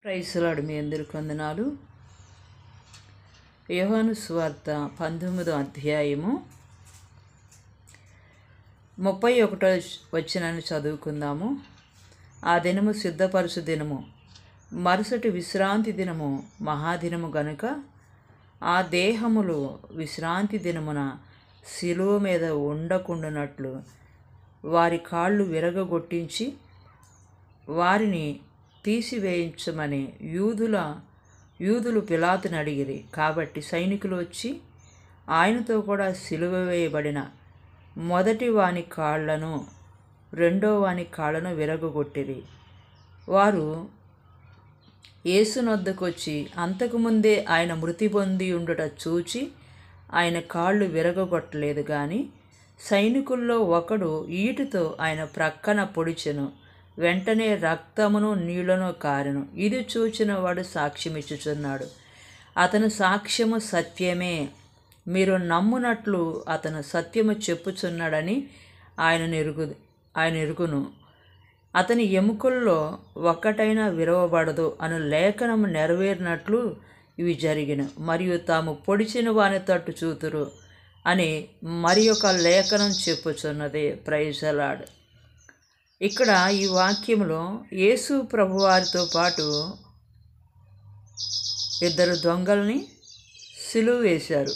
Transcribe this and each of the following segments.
Praise lord. మీ అందరికీ వందనాలు. యోహాను సువార్త 19వ అధ్యాయము 31వ వచనాన్ని చదువుకుందాము. ఆ దినము సిద్ధపరచు దినము, మరుసటి విశ్రాంతి దినము మహాదినము గనుక ఆ దేహములు విశ్రాంతి దినమున శిలువ మీద ఉండకుండానట్లు వారి కాళ్ళు విరగగొట్టించి వారిని తీసివేయించమని యూదులు పిలాతుని అడిగిరి. కాబట్టి సైనికులు వచ్చి ఆయనతో కూడా సిలువ వేయబడిన మొదటి వాని కాళ్లను రెండో వాని కాళ్లను విరగగొట్టిరి. వారు యేసునొద్దకు వచ్చి అంతకుముందే ఆయన మృతి పొంది ఉండుట చూచి ఆయన కాళ్ళు విరగగొట్టలేదు. కానీ సైనికుల్లో ఒకడు ఈటుతో ఆయన ప్రక్కన పొడిచెను. వెంటనే రక్తమును నీళ్లను కారెను. ఇది చూచిన వాడు సాక్ష్యమిచ్చుచున్నాడు. అతని సాక్ష్యము సత్యమే. మీరు నమ్మునట్లు అతను సత్యము చెప్పుచున్నాడని ఆయన ఎరుగును. అతని ఎముకల్లో ఒక్కటైనా విరవబడదు అను లేఖనము నెరవేరినట్లు ఇవి జరిగిన. మరియు తాము పొడిచిన వాని తట్టు చూతురు అని మరి ఒక లేఖనం చెప్పుచున్నది. Praise the Lord. ఇక్కడ ఈ వాక్యంలో యేసు ప్రభువారితో పాటు ఇద్దరు దొంగల్ని సిలువ వేశారు.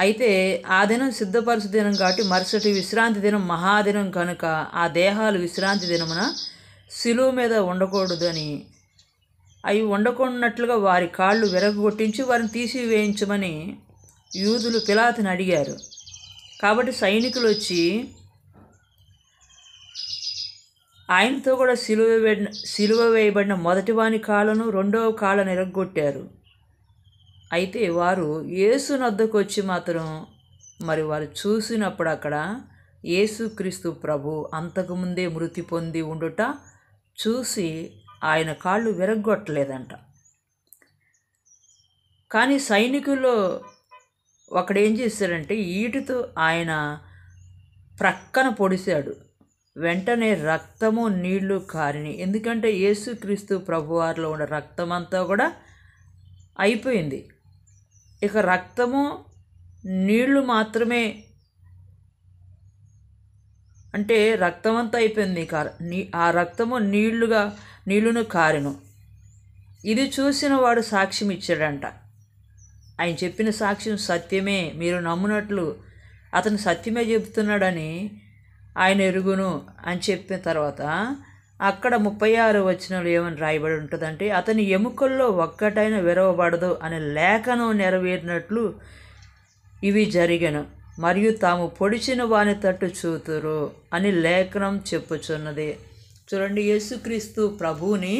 అయితే ఆ దినం సిద్ధపరచు దినం కాబట్టి మరుసటి విశ్రాంతి దినం మహాదినం కనుక ఆ దేహాలు విశ్రాంతి దినమున సిలువ మీద ఉండకూడదని, అవి ఉండకున్నట్లుగా వారి కాళ్ళు విరగొట్టించి వారిని తీసివేయించమని యూదులు పిలాతుని అడిగారు. కాబట్టి సైనికులు వచ్చి ఆయనతో కూడా సిలువ వేయబడిన మొదటి వాని కాళ్ళను రెండవ కాళ్ళను విరగొట్టారు. అయితే వారు యేసునొద్దకు వచ్చి మాత్రం వారు చూసినప్పుడు అక్కడ యేసుక్రీస్తు ప్రభు అంతకుముందే మృతి పొంది ఉండుట చూసి ఆయన కాళ్ళు విరగొట్టలేదంట. కానీ సైనికుల్లో ఒకడేం చేశాడంటే ఈటుతో ఆయన ప్రక్కన పొడిశాడు. వెంటనే రక్తము నీళ్లు కారిని. ఎందుకంటే యేసుక్రీస్తు ప్రభువారిలో ఉన్న రక్తమంతా కూడా అయిపోయింది. ఇక రక్తము నీళ్లు మాత్రమే, అంటే రక్తమంతా అయిపోయింది. ఆ రక్తము నీళ్లును కారెను. ఇది చూసిన వాడు సాక్ష్యం ఇచ్చాడంట. ఆయన చెప్పిన సాక్ష్యం సత్యమే. మీరు నమ్మునట్లు అతను సత్యమే చెబుతున్నాడని ఆయన ఎరుగును అని చెప్పిన తర్వాత అక్కడ 36వ వచనంలో ఏమని రాయబడి ఉంటుందంటే, అతని ఎముకల్లో ఒక్కటైనా విరవబడదు అనే లేఖనం నెరవేరినట్లు ఇవి జరిగెను. మరియు తాము పొడిచిన వాని తట్టు చూతురు అని లేఖనం చెప్పుచున్నది. చూడండి, యేసుక్రీస్తు ప్రభువుని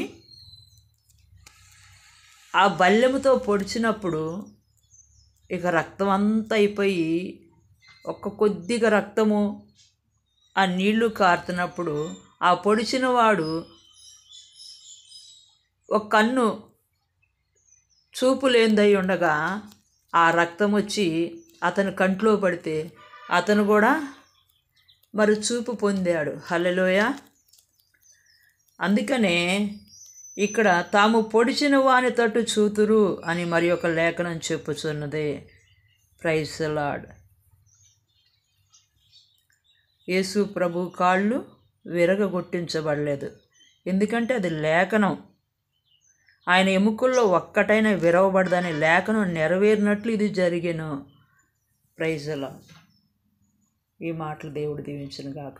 ఆ బల్లెముతో పొడిచినప్పుడు ఇక రక్తం అంతా అయిపోయి కొద్దిగా రక్తము ఆ నీళ్లు కారుతున్నప్పుడు ఆ పొడిచిన వాడు ఒక కన్ను చూపు లేనిదై ఉండగా ఆ రక్తం వచ్చి అతని కంట్లో పడితే అతను కూడా చూపు పొందాడు. హల్లెలూయా. అందుకనే ఇక్కడ తాము పొడిచిన వాని తట్టు చూతురు అని మరి ఒక లేఖనం చెప్పుచున్నది. Praise the Lord. యేసు ప్రభు కాళ్ళు విరగగొట్టించబడలేదు. ఎందుకంటే అది లేఖనం. ఆయన ఎముకల్లో ఒక్కటైనా విరవబడదని లేఖనం నెరవేరినట్లు ఇది జరిగెను. Praise the lord. ఈ మాటలు దేవుడు దీవించును గాక.